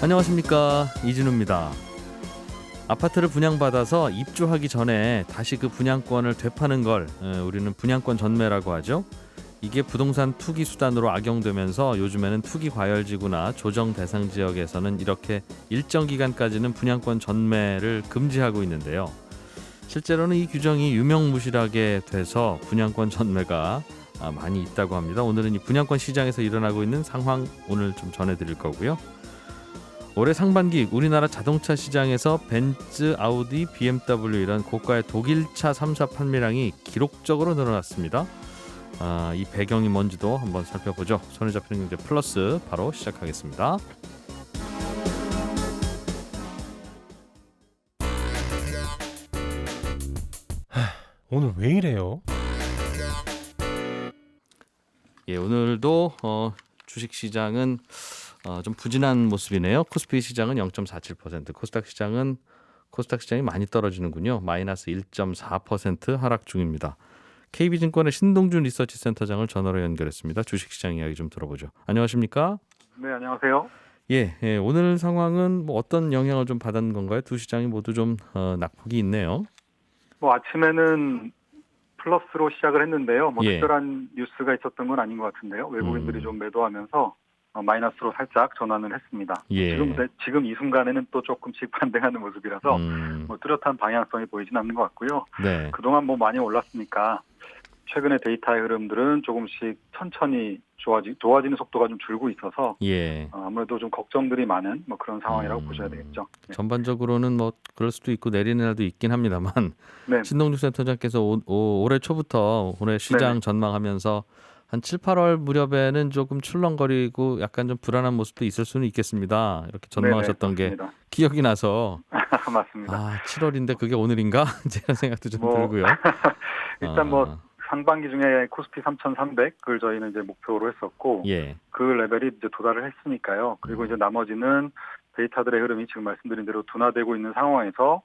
안녕하십니까, 이진우입니다. 아파트를 분양받아서 입주하기 전에 다시 그 분양권을 되파는 걸 우리는 분양권 전매라고 하죠. 이게 부동산 투기 수단으로 악용되면서 요즘에는 투기 과열지구나 조정 대상 지역에서는 이렇게 일정 기간까지는 분양권 전매를 금지하고 있는데요. 실제로는 이 규정이 유명무실하게 돼서 분양권 전매가 많이 있다고 합니다. 오늘은 이 분양권 시장에서 일어나고 있는 상황 오늘 좀 전해드릴 거고요. 올해 상반기 우리나라 자동차 시장에서 벤츠, 아우디, BMW 이런 고가의 독일차 3사 판매량이 기록적으로 늘어났습니다. 이 배경이 뭔지도 한번 살펴보죠. 손에 잡히는 경제 플러스 바로 시작하겠습니다. 오늘 왜 이래요? 예, 오늘도 주식시장은 좀 부진한 모습이네요. 코스피 시장은 0.47%, 코스닥 시장이 많이 떨어지는군요. 마이너스 1.4% 하락 중입니다. KB증권의 신동준 리서치센터장을 전화로 연결했습니다. 주식시장 이야기 좀 들어보죠. 안녕하십니까? 네, 안녕하세요. 예, 오늘 상황은 뭐 어떤 영향을 좀 받은 건가요? 두 시장이 모두 좀 낙폭이 있네요. 아침에는 플러스로 시작을 했는데요. 예. 특별한 뉴스가 있었던 건 아닌 것 같은데요. 외국인들이 좀 매도하면서 마이너스로 살짝 전환을 했습니다. 예. 지금 이 순간에는 또 조금씩 반등하는 모습이라서 뚜렷한 방향성이 보이진 않는 것 같고요. 네. 그동안 많이 올랐으니까 최근의 데이터의 흐름들은 조금씩 천천히 좋아지는 속도가 좀 줄고 있어서 예. 아무래도 좀 걱정들이 많은 그런 상황이라고 보셔야 되겠죠. 네. 전반적으로는 그럴 수도 있고 내리는 날도 있긴 합니다만 네. 신동준 센터장께서 올해 초부터 올해 시장 네네. 전망하면서 한 7, 8월 무렵에는 조금 출렁거리고 약간 좀 불안한 모습도 있을 수는 있겠습니다. 이렇게 전망하셨던 네네, 게 맞습니다. 기억이 나서 맞습니다. 7월인데 그게 오늘인가? 제가 생각도 좀 들고요. 일단 상반기 중에 코스피 3,300을 저희는 이제 목표로 했었고 예. 그 레벨이 이제 도달을 했으니까요. 그리고 이제 나머지는 데이터들의 흐름이 지금 말씀드린 대로 둔화되고 있는 상황에서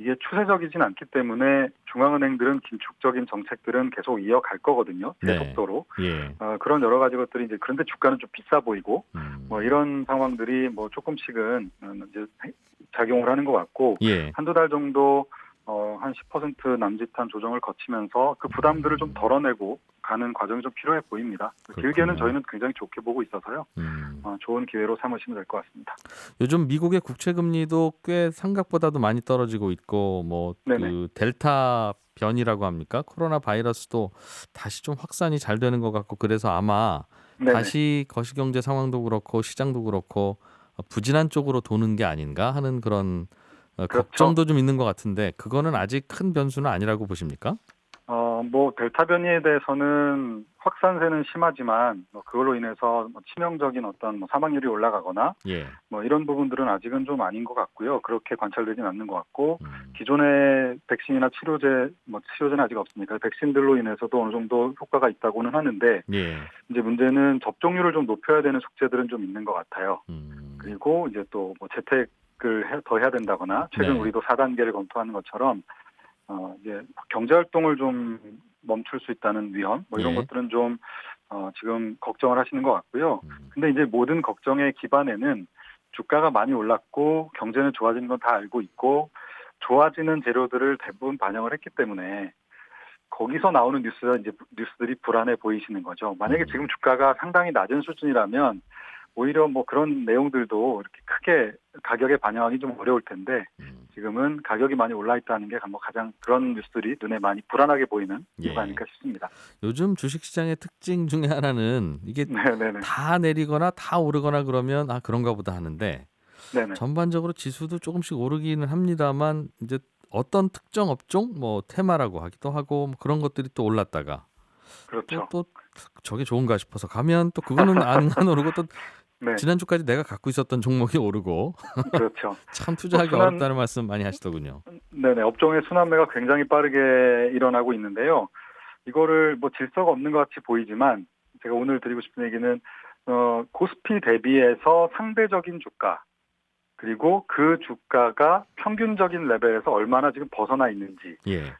이게 추세적이진 않기 때문에 중앙은행들은 긴축적인 정책들은 계속 이어갈 거거든요. 제 네. 속도로. 예. 그런 여러 가지 것들이 이제 그런데 주가는 좀 비싸 보이고 이런 상황들이 조금씩은 이제 작용을 하는 것 같고 예. 한두 달 정도 한 10% 남짓한 조정을 거치면서 그 부담들을 좀 덜어내고 가는 과정이 좀 필요해 보입니다. 그렇군요. 길게는 저희는 굉장히 좋게 보고 있어서요. 좋은 기회로 삼으시면 될 것 같습니다. 요즘 미국의 국채 금리도 꽤 생각보다도 많이 떨어지고 있고 그 델타 변이라고 합니까? 코로나 바이러스도 다시 좀 확산이 잘 되는 것 같고 그래서 아마 네네. 다시 거시경제 상황도 그렇고 시장도 그렇고 부진한 쪽으로 도는 게 아닌가 하는 그런 그렇죠. 걱정도 좀 있는 것 같은데 그거는 아직 큰 변수는 아니라고 보십니까? 델타 변이에 대해서는 확산세는 심하지만 그걸로 인해서 치명적인 어떤 사망률이 올라가거나 예. 이런 부분들은 아직은 좀 아닌 것 같고요. 그렇게 관찰되진 않는 것 같고 기존의 백신이나 치료제는 아직 없으니까 백신들로 인해서도 어느 정도 효과가 있다고는 하는데 예. 이제 문제는 접종률을 좀 높여야 되는 숙제들은 좀 있는 것 같아요. 그리고 이제 또 재택을 더 해야 된다거나 최근 네. 우리도 4단계를 검토하는 것처럼 이제 경제 활동을 좀 멈출 수 있다는 위험 이런 예. 것들은 좀 지금 걱정을 하시는 것 같고요. 근데 이제 모든 걱정의 기반에는 주가가 많이 올랐고 경제는 좋아지는 건 다 알고 있고 좋아지는 재료들을 대부분 반영을 했기 때문에 거기서 나오는 뉴스들이 불안해 보이시는 거죠. 만약에 지금 주가가 상당히 낮은 수준이라면 오히려 그런 내용들도 이렇게 크게 가격에 반영하기 좀 어려울 텐데 지금은 가격이 많이 올라 있다는 게 가장 그런 뉴스들이 눈에 많이 불안하게 보이는 이유가 아닐까 싶습니다. 요즘 주식시장의 특징 중에 하나는 이게 네네네. 다 내리거나 다 오르거나 그러면 그런가 보다 하는데 네네. 전반적으로 지수도 조금씩 오르기는 합니다만 이제 어떤 특정 업종 테마라고 하기도 하고 그런 것들이 또 올랐다가 그렇죠. 또 저게 좋은가 싶어서 가면 또 그거는 안 오르고 또 네. 지난주까지 내가 갖고 있었던 종목이 오르고 그렇죠. 참 투자하기 어렵다는 말씀 많이 하시더군요. 네네. 업종의 순환매가 굉장히 빠르게 일어나고 있는데요. 이거를 질서가 없는 것 같이 보이지만 제가 오늘 드리고 싶은 얘기는 코스피 대비해서 상대적인 주가 그리고 그 주가가 평균적인 레벨에서 얼마나 지금 벗어나 있는지. 예.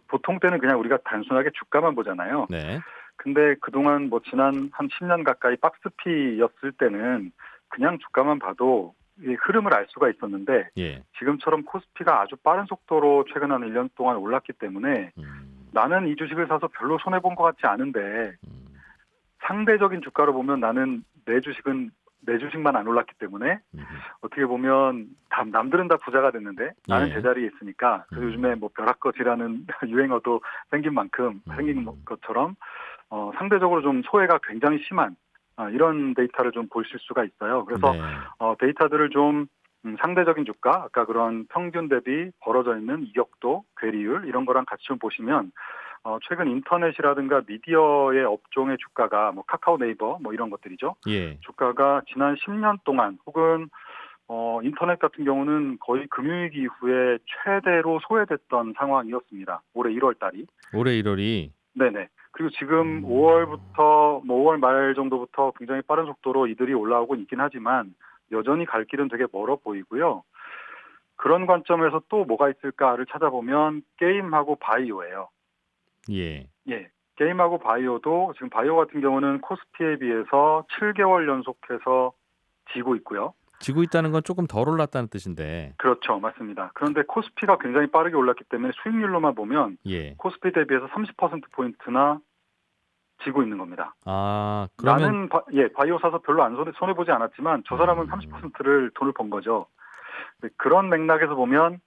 보통 때는 그냥 우리가 단순하게 주가만 보잖아요. 네. 근데 그동안 지난 한 10년 가까이 박스피였을 때는 그냥 주가만 봐도 이 흐름을 알 수가 있었는데 예. 지금처럼 코스피가 아주 빠른 속도로 최근 한 1년 동안 올랐기 때문에 나는 이 주식을 사서 별로 손해본 것 같지 않은데 상대적인 주가로 보면 나는 내 주식만 안 올랐기 때문에 어떻게 보면 남들은 다 부자가 됐는데 나는 예. 제자리에 있으니까 그래서 요즘에 뭐 벼락거지라는 유행어도 생긴 것처럼 상대적으로 좀 소외가 굉장히 심한 이런 데이터를 좀 보실 수가 있어요. 그래서 네. 데이터들을 좀 상대적인 주가, 아까 그런 평균 대비 벌어져 있는 이격도, 괴리율 이런 거랑 같이 좀 보시면 최근 인터넷이라든가 미디어의 업종의 주가가 뭐 카카오, 네이버 뭐 이런 것들이죠. 예. 주가가 지난 10년 동안 혹은 인터넷 같은 경우는 거의 금융위기 이후에 최대로 소외됐던 상황이었습니다. 올해 1월 달이. 올해 1월이 네네. 그리고 지금 5월부터 5월 말 정도부터 굉장히 빠른 속도로 이들이 올라오고 있긴 하지만 여전히 갈 길은 되게 멀어 보이고요. 그런 관점에서 또 뭐가 있을까를 찾아보면 게임하고 바이오예요. 예. 예. 게임하고 바이오도 지금 바이오 같은 경우는 코스피에 비해서 7개월 연속해서 지고 있고요. 지고 있다는 건 조금 덜 올랐다는 뜻인데. 그렇죠. 맞습니다. 그런데 코스피가 굉장히 빠르게 올랐기 때문에 수익률로만 보면 예. 코스피 대비해서 30%포인트나 지고 있는 겁니다. 아, 그러면 나는 바이오 사서 별로 안 손해보지 않았지만 저 사람은 30%를 돈을 번 거죠. 그런 맥락에서 보면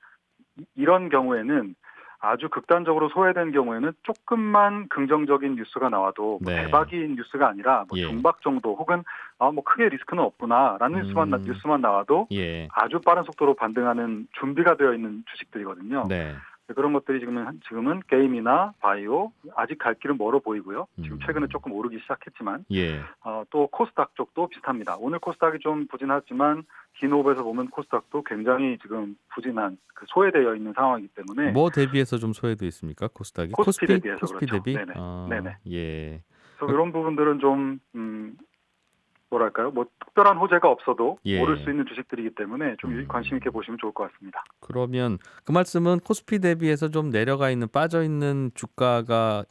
이런 경우에는 아주 극단적으로 소외된 경우에는 조금만 긍정적인 뉴스가 나와도 뭐 네. 대박인 뉴스가 아니라 뭐 예. 중박 정도 혹은 뭐 크게 리스크는 없구나라는 뉴스만 나와도 예. 아주 빠른 속도로 반등하는 준비가 되어 있는 주식들이거든요. 네. 그런 것들이 지금은 게임이나 바이오 아직 갈 길은 멀어 보이고요. 지금 최근에 조금 오르기 시작했지만 예. 또 코스닥 쪽도 비슷합니다. 오늘 코스닥이 좀 부진하지만 기노브에서 보면 코스닥도 굉장히 지금 부진한 소외되어 있는 상황이기 때문에 뭐 대비해서 좀 소외돼 있습니까? 코스닥이? 코스피 대비해서 코스피 그렇죠. 대비? 네네. 아, 네네. 예. 그래서 이런 부분들은 좀 뭐랄까요? 뭐 특별한 호재가 없어도 예. 오를 수 있는 주식들이기 때문에 좀 관심 있게 보시면 좋을 것 같습니다. 그러면 그 말씀은 코스피 대비해서 좀 내려가 있는 빠져 있는 주가가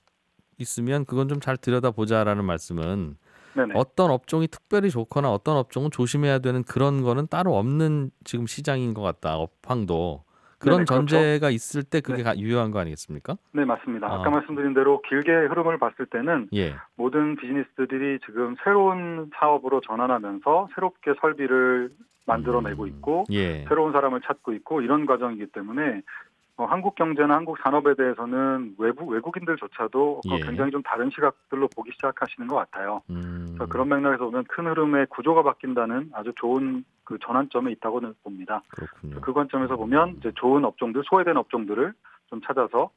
있으면 그건 좀 잘 들여다보자라는 말씀은 네네. 어떤 업종이 특별히 좋거나 어떤 업종은 조심해야 되는 그런 거는 따로 없는 지금 시장인 것 같다. 업황도 그런 네네, 그렇죠. 전제가 있을 때 그게 유효한 거 아니겠습니까? 네, 맞습니다. 아까 말씀드린 대로 길게 흐름을 봤을 때는 예. 모든 비즈니스들이 지금 새로운 사업으로 전환하면서 새롭게 설비를 만들어내고 있고 예. 새로운 사람을 찾고 있고 이런 과정이기 때문에 한국 경제나 한국 산업에 대해서는 외국인들조차도 예. 굉장히 좀 다른 시각들로 보기 시작하시는 것 같아요. 그런 맥락에서 보면 큰 흐름의 구조가 바뀐다는 아주 좋은 그 전환점에 있다고 봅니다. 그렇군요. 그 관점에서 보면 이제 좋은 업종들, 소외된 업종들을 좀 찾아서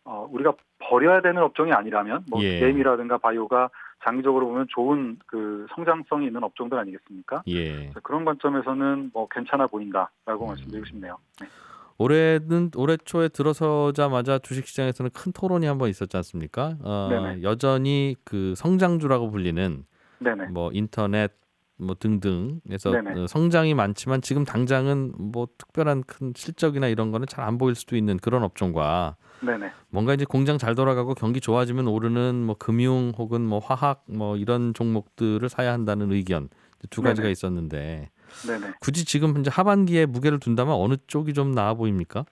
우리가 버려야 되는 업종이 아니라면 예. 게임이라든가 바이오가 장기적으로 보면 좋은 그 성장성이 있는 업종들 아니겠습니까? 예. 그런 관점에서는 괜찮아 보인다라고 말씀드리고 싶네요. 네. 올해 초에 들어서자마자 주식시장에서는 큰 토론이 한번 있었지 않습니까? 여전히 그 성장주라고 불리는 네네. 뭐 인터넷 뭐 등등에서 네네. 성장이 많지만 지금 당장은 뭐 특별한 큰 실적이나 이런 거는 잘 안 보일 수도 있는 그런 업종과 네네. 뭔가 이제 공장 잘 돌아가고 경기 좋아지면 오르는 뭐 금융 혹은 뭐 화학 뭐 이런 종목들을 사야 한다는 의견 두 가지가 네네. 있었는데 네네. 굳이 지금 이제 하반기에 무게를 둔다면 어느 쪽이 좀 나아 보입니까?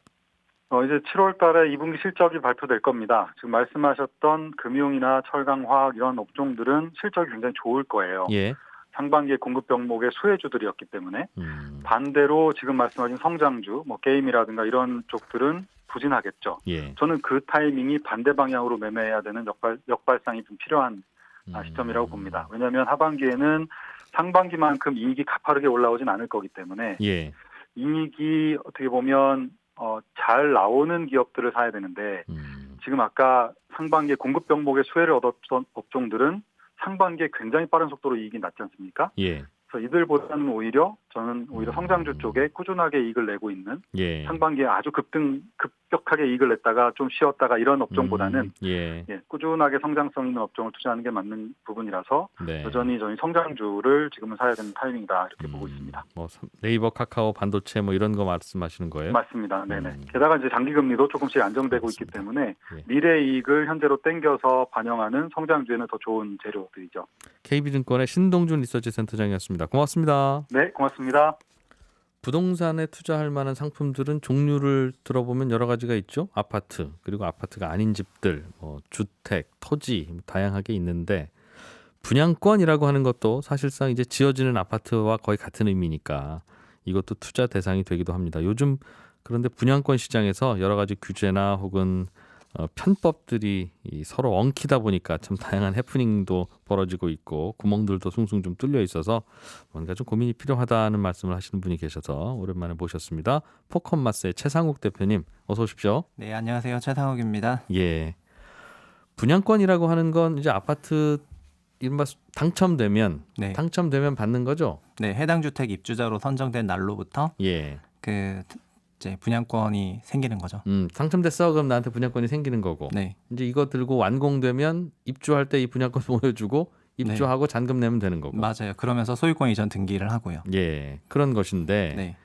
이제 7월 달에 2분기 실적이 발표될 겁니다. 지금 말씀하셨던 금융이나 철강, 화학 이런 업종들은 실적이 굉장히 좋을 거예요. 예. 상반기에 공급 병목의 수혜주들이었기 때문에 반대로 지금 말씀하신 성장주, 뭐 게임이라든가 이런 쪽들은 부진하겠죠. 예. 저는 그 타이밍이 반대 방향으로 매매해야 되는 역발상이 좀 필요한 시점이라고 봅니다. 왜냐하면 하반기에는 상반기만큼 이익이 가파르게 올라오진 않을 거기 때문에 예. 이익이 어떻게 보면 잘 나오는 기업들을 사야 되는데 지금 아까 상반기에 공급 병목의 수혜를 얻었던 업종들은 상반기에 굉장히 빠른 속도로 이익이 났지 않습니까? 예. 그래서 이들보다는 저는 오히려 성장주 쪽에 꾸준하게 이익을 내고 있는 예. 상반기에 아주 급격하게 이익을 냈다가 좀 쉬었다가 이런 업종보다는 꾸준하게 성장성 있는 업종을 투자하는 게 맞는 부분이라서 네. 여전히 저희 성장주를 지금은 사야 되는 타이밍이다 이렇게 보고 있습니다. 뭐 네이버, 카카오, 반도체 뭐 이런 거 말씀하시는 거예요? 맞습니다. 네네. 게다가 이제 장기금리도 조금씩 안정되고 있기 때문에 미래 이익을 현재로 땡겨서 반영하는 성장주에는 더 좋은 재료들이죠. KB증권의 신동준 리서치 센터장이었습니다. 고맙습니다. 네, 고맙습니다. 부동산에 투자할 만한 상품들은 종류를 들어보면 여러 가지가 있죠. 아파트, 그리고 아파트가 아닌 집들, 뭐 주택, 토지 다양하게 있는데 분양권이라고 하는 것도 사실상 이제 지어지는 아파트와 거의 같은 의미니까 이것도 투자 대상이 되기도 합니다. 요즘 그런데 분양권 시장에서 여러 가지 규제나 혹은 편법들이 서로 엉키다 보니까 참 다양한 해프닝도 벌어지고 있고 구멍들도 숭숭 좀 뚫려 있어서 뭔가 좀 고민이 필요하다는 말씀을 하시는 분이 계셔서 오랜만에 모셨습니다. 포컴마스의 최상욱 대표님 어서 오십시오. 네, 안녕하세요. 최상욱입니다. 예, 분양권이라고 하는 건 이제 아파트 이른바 당첨되면 네. 받는 거죠. 네, 해당 주택 입주자로 선정된 날로부터 예. 그 이제 분양권이 생기는 거죠. 당첨됐어. 그럼 나한테 분양권이 생기는 거고. 네. 이제 이거 들고 완공되면 입주할 때 이 분양권 보여주고 입주하고 잔금 내면 되는 거고. 맞아요. 그러면서 소유권 이전 등기를 하고요. 예, 그런 것인데 네.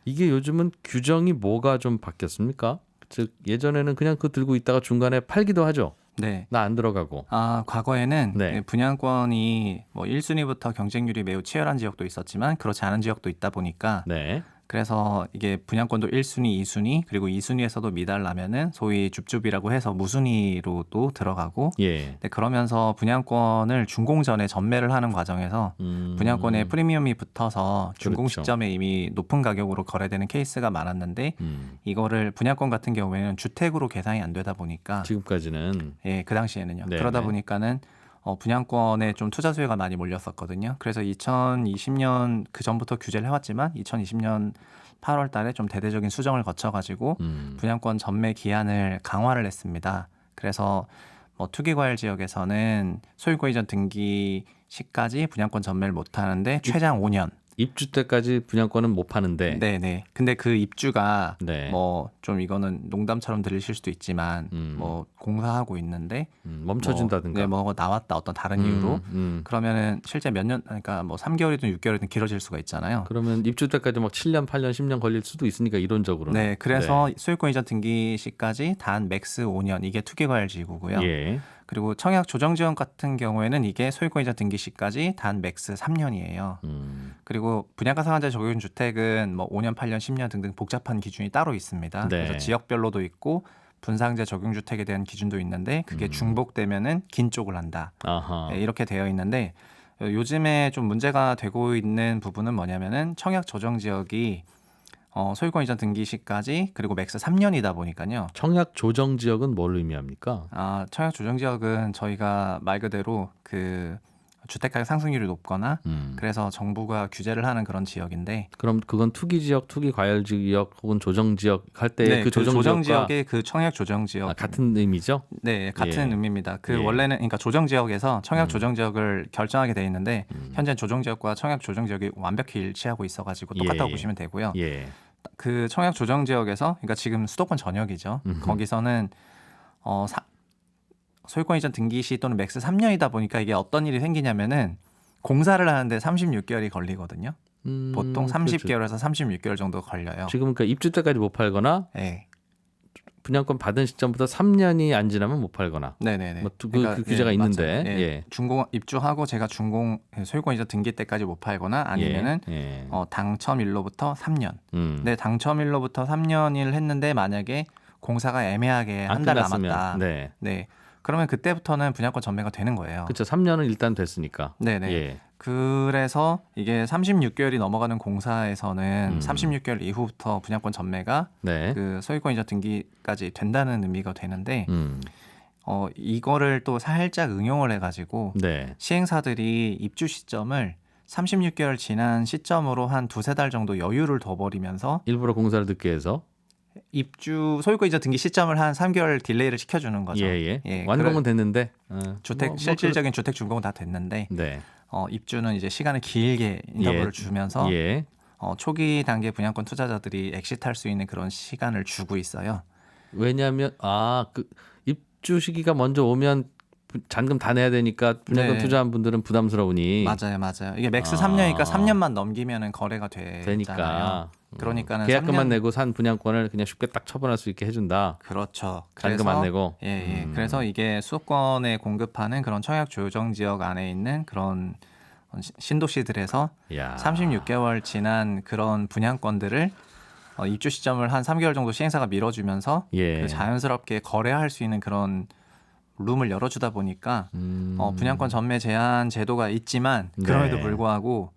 이게 요즘은 규정이 뭐가 좀 바뀌었습니까? 즉 예전에는 그냥 그 들고 있다가 중간에 팔기도 하죠. 네. 나 안 들어가고. 과거에는 네. 분양권이 뭐 1순위부터 경쟁률이 매우 치열한 지역도 있었지만 그렇지 않은 지역도 있다 보니까 네. 그래서 이게 분양권도 1순위, 2순위 그리고 2순위에서도 미달나면은 소위 줍줍이라고 해서 무순위로도 들어가고 예. 네, 그러면서 분양권을 준공 전에 전매를 하는 과정에서 분양권에 프리미엄이 붙어서 준공 그렇죠. 시점에 이미 높은 가격으로 거래되는 케이스가 많았는데 이거를 분양권 같은 경우에는 주택으로 계산이 안 되다 보니까 지금까지는 예, 그 당시에는요. 네네. 그러다 보니까는 분양권에 좀 투자 수요가 많이 몰렸었거든요. 그래서 2020년 그 전부터 규제를 해왔지만 2020년 8월 달에 좀 대대적인 수정을 거쳐가지고 분양권 전매 기한을 강화를 했습니다. 그래서 뭐 투기과열 지역에서는 소유권 이전 등기 시까지 분양권 전매를 못 하는데 최장 5년. 입주 때까지 분양권은 못 파는데. 네네. 근데 그 입주가 네. 뭐 좀 이거는 농담처럼 들리실 수도 있지만 뭐 공사하고 있는데 멈춰준다든가. 뭐 나왔다 어떤 다른 이유로 그러면은 실제 몇 년 그러니까 뭐 3개월이든 6개월이든 길어질 수가 있잖아요. 그러면 입주 때까지 막 7년, 8년, 10년 걸릴 수도 있으니까 이론적으로. 네, 그래서 소유권 이전 등기 시까지 단 맥스 5년 이게 투기과열지구고요. 예. 그리고 청약 조정지역 같은 경우에는 이게 소유권 이전 등기 시까지 단 맥스 3년이에요. 그리고 분양가 상한제 적용 주택은 뭐 5년, 8년, 10년 등등 복잡한 기준이 따로 있습니다. 네. 그래서 지역별로도 있고 분상제 적용 주택에 대한 기준도 있는데 그게 중복되면은 긴 쪽을 한다. 아하. 네, 이렇게 되어 있는데 요즘에 좀 문제가 되고 있는 부분은 뭐냐면은 청약 조정 지역이 소유권 이전 등기 시까지 그리고 맥스 3년이다 보니까요. 청약 조정 지역은 뭘 의미합니까? 청약 조정 지역은 저희가 말 그대로 그 주택가격 상승률이 높거나 그래서 정부가 규제를 하는 그런 지역인데 그럼 그건 투기 지역, 투기 과열 지역 혹은 조정 지역 할 때 그 조정 지역의 그 청약 조정 지역 같은 의미죠? 네, 같은 예. 의미입니다. 그 예. 원래는 그러니까 조정 지역에서 청약 조정 지역을 결정하게 돼 있는데 현재 조정 지역과 청약 조정 지역이 완벽히 일치하고 있어가지고 똑같다고 예. 보시면 되고요. 예. 그 청약 조정 지역에서 그러니까 지금 수도권 전역이죠. 거기서는 소유권 이전 등기 시 또는 맥스 3년이다 보니까 이게 어떤 일이 생기냐면은 공사를 하는데 36개월이 걸리거든요. 보통 30개월에서 36개월 정도 걸려요. 지금은 그러니까 입주 때까지 못 팔거나 네. 분양권 받은 시점부터 3년이 안 지나면 못 팔거나. 네네네. 뭐 그 규제가 있는데. 맞아요. 예. 준공 입주하고 제가 소유권 이전 등기 때까지 못 팔거나 아니면은 예. 당첨일로부터 3년. 네, 당첨일로부터 3년을 했는데 만약에 공사가 애매하게 한 달 남았다. 네. 네. 그러면 그때부터는 분양권 전매가 되는 거예요. 그렇죠. 3년은 일단 됐으니까. 네네. 예. 그래서 이게 36개월이 넘어가는 공사에서는 36개월 이후부터 분양권 전매가 네. 그 소유권 이전 등기까지 된다는 의미가 되는데 이거를 또 살짝 응용을 해가지고 네. 시행사들이 입주 시점을 36개월 지난 시점으로 한 두세 달 정도 여유를 둬버리면서 일부러 공사를 늦게 해서 입주 소유권 이전 등기 시점을 한 3개월 딜레이를 시켜주는 거죠. 예. 완공은 됐는데 실질적인 주택 준공은 다 됐는데 네. 입주는 이제 시간을 길게 인터벌을 주면서 예. 초기 단계 분양권 투자자들이 엑시트할 수 있는 그런 시간을 주고 있어요. 왜냐하면 그 입주 시기가 먼저 오면 잔금 다 내야 되니까 분양권 네. 투자한 분들은 부담스러우니 맞아요. 이게 맥스 3년이니까 3년만 넘기면은 거래가 되잖아요. 되니까 그러니까는 계약금만 3년... 내고 산 분양권을 그냥 쉽게 딱 처분할 수 있게 해준다. 그렇죠. 잔금 안 내고. 그래서 이게 수도권에 공급하는 그런 청약 조정 지역 안에 있는 그런 신도시들에서 야. 36개월 지난 그런 분양권들을 입주 시점을 한 3개월 정도 시행사가 밀어주면서 예. 그 자연스럽게 거래할 수 있는 그런 룸을 열어주다 보니까 분양권 전매 제한 제도가 있지만 그럼에도 네. 불구하고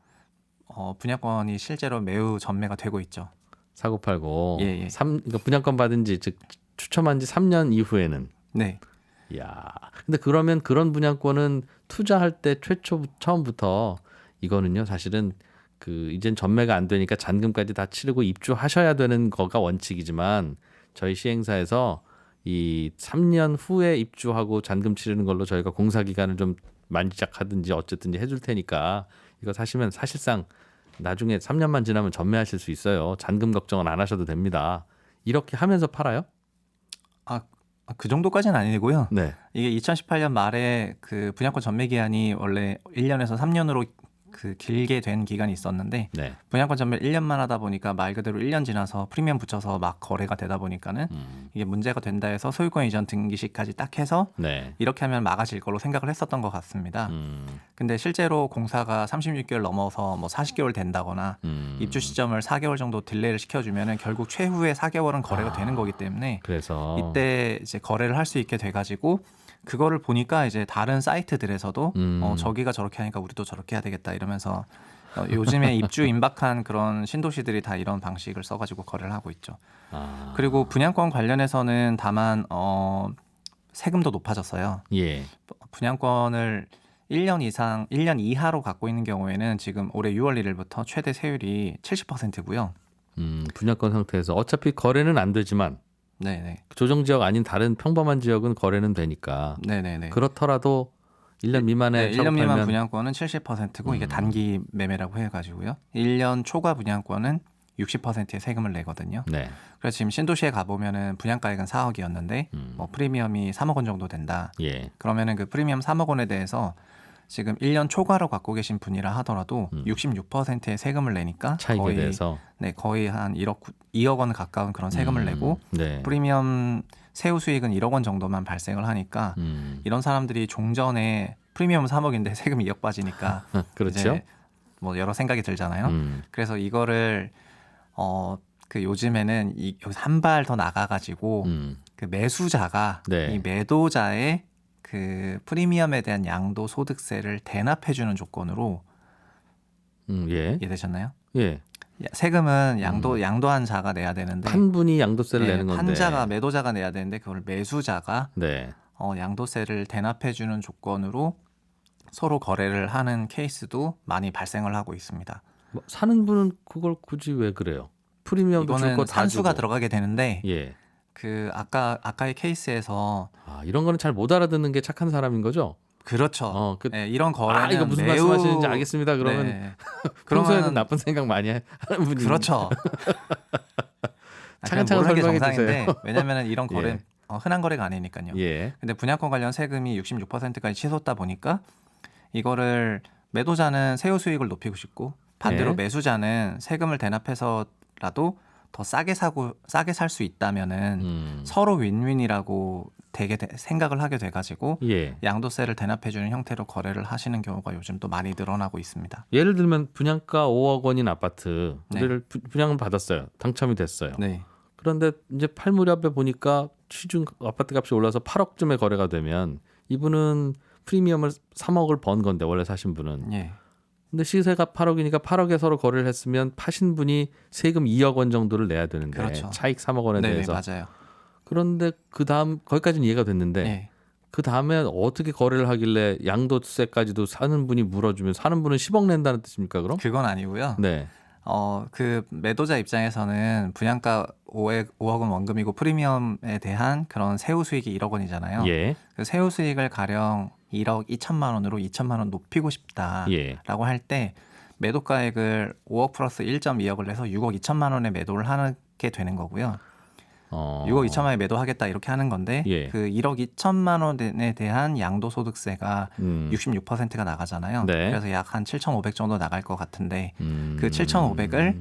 분양권이 실제로 매우 전매가 되고 있죠. 사고 팔고 예, 예. 그러니까 분양권 받은 지 즉 추첨한 지 3년 이후에는 네. 야. 근데 그러면 그런 분양권은 투자할 때 처음부터 이거는요. 사실은 그 이젠 전매가 안 되니까 잔금까지 다 치르고 입주하셔야 되는 거가 원칙이지만 저희 시행사에서 이 3년 후에 입주하고 잔금 치르는 걸로 저희가 공사 기간을 좀 만지작하든지 어쨌든지 해줄 테니까 이거 사시면 사실상 나중에 3년만 지나면 전매하실 수 있어요. 잔금 걱정은 안 하셔도 됩니다. 이렇게 하면서 팔아요? 그 정도까지는 아니고요. 네. 이게 2018년 말에 그 분양권 전매 기한이 원래 1년에서 3년으로 그 길게 된 기간이 있었는데 네. 분양권 전매 1년만 하다 보니까 말 그대로 1년 지나서 프리미엄 붙여서 막 거래가 되다 보니까는 이게 문제가 된다 해서 소유권 이전 등기시까지 딱 해서 네. 이렇게 하면 막아질 걸로 생각을 했었던 것 같습니다. 근데 실제로 공사가 36개월 넘어서 뭐 40개월 된다거나 입주 시점을 4개월 정도 딜레이를 시켜주면은 결국 최후의 4개월은 거래가 되는 거기 때문에 그래서 이때 이제 거래를 할 수 있게 돼가지고 그거를 보니까 이제 다른 사이트들에서도 저기가 저렇게 하니까 우리도 저렇게 해야 되겠다 이러면서 요즘에 입주 임박한 그런 신도시들이 다 이런 방식을 써가지고 거래를 하고 있죠. 그리고 분양권 관련해서는 다만 세금도 높아졌어요. 예. 분양권을 1년 이하로 갖고 있는 경우에는 지금 올해 6월 1일부터 최대 세율이 70%고요. 분양권 상태에서 어차피 거래는 안 되지만 네네. 조정 지역 아닌 다른 평범한 지역은 거래는 되니까 네네네. 그렇더라도 1년 미만에 1년 미만 작업하면 분양권은 70%고 이게 단기 매매라고 해가지고요. 1년 초과 분양권은 60%의 세금을 내거든요. 네. 그래서 지금 신도시에 가보면은 분양가액은 4억이었는데 뭐 프리미엄이 3억 원 정도 된다. 예. 그러면은 그 프리미엄 3억 원에 대해서 지금 1년 초과로 갖고 계신 분이라 하더라도 66%의 세금을 내니까 차익에 거의 대해서 거의 한 2억 원 가까운 그런 세금을 내고 네. 프리미엄 세후 수익은 1억 원 정도만 발생을 하니까 이런 사람들이 종전에 프리미엄 3억인데 세금 2억 빠지니까 그렇죠. 이제 뭐 여러 생각이 들잖아요. 그래서 이거를 그 요즘에는 여기서 한 발 더 나가가지고 그 매수자가 네. 이 매도자의 그 프리미엄에 대한 양도 소득세를 대납해주는 조건으로 예. 이해되셨나요? 예. 세금은 양도한 자가 내야 되는데 판 분이 양도세를 내는 건데. 판자가 매도자가 내야 되는데 그걸 매수자가 네. 양도세를 대납해주는 조건으로 서로 거래를 하는 케이스도 많이 발생을 하고 있습니다. 뭐 사는 분은 그걸 굳이 왜 그래요? 프리미엄도 줄 이거는 거 다 산수가 주고. 들어가게 되는데 예. 그 아까의 케이스에서 이런 거는 잘 못 알아듣는 게 착한 사람인 거죠? 그렇죠. 이런 거래는 이거 무슨 매우 말씀하시는지 알겠습니다. 그러면 네. 평소에는 그러면 나쁜 생각 많이 하는 분이 그렇죠. 차근차근 모르는 게 설명해 정상인데 주세요. 왜냐하면 이런 거래 예. 흔한 거래가 아니니까요. 예. 근데 분양권 관련 세금이 66%까지 치솟다 보니까 이거를 매도자는 세후 수익을 높이고 싶고 반대로 예. 매수자는 세금을 대납해서라도 더 싸게 살 수 있다면은 서로 윈윈이라고 되게 생각을 하게 돼가지고 예. 양도세를 대납해주는 형태로 거래를 하시는 경우가 요즘 또 많이 늘어나고 있습니다. 예를 들면 분양가 5억 원인 아파트 네. 우리를 분양을 받았어요. 당첨이 됐어요. 네, 그런데 이제 팔 무렵에 보니까 시중 아파트 값이 올라서 8억쯤에 거래가 되면 이분은 프리미엄을 3억을 번 건데 원래 사신 분은. 예, 근데 시세가 8억이니까 8억에 서로 거래를 했으면 파신 분이 세금 2억 원 정도를 내야 되는데 그렇죠. 차익 3억 원에 네, 대해서. 맞아요. 그런데 그다음 거기까지는 이해가 됐는데 네. 그 다음에 어떻게 거래를 하길래 양도세까지도 사는 분이 물어주면 사는 분은 10억 낸다는 뜻입니까 그럼? 그건 아니고요. 네. 그 매도자 입장에서는 분양가 5억 원 원금이고 프리미엄에 대한 그런 세후 수익이 1억 원이잖아요. 예. 그 세후 수익을 가령 1억 2천만 원으로 2천만 원 높이고 싶다라고 예. 할 때 매도가액을 5억 플러스 1.2억을 내서 6억 2천만 원에 매도를 하게 되는 거고요. 6억 2천만 원에 매도하겠다 이렇게 하는 건데 예. 그 1억 2천만 원에 대한 양도소득세가 66%가 나가잖아요. 네. 그래서 약 한 7,500 정도 나갈 것 같은데 그 7,500을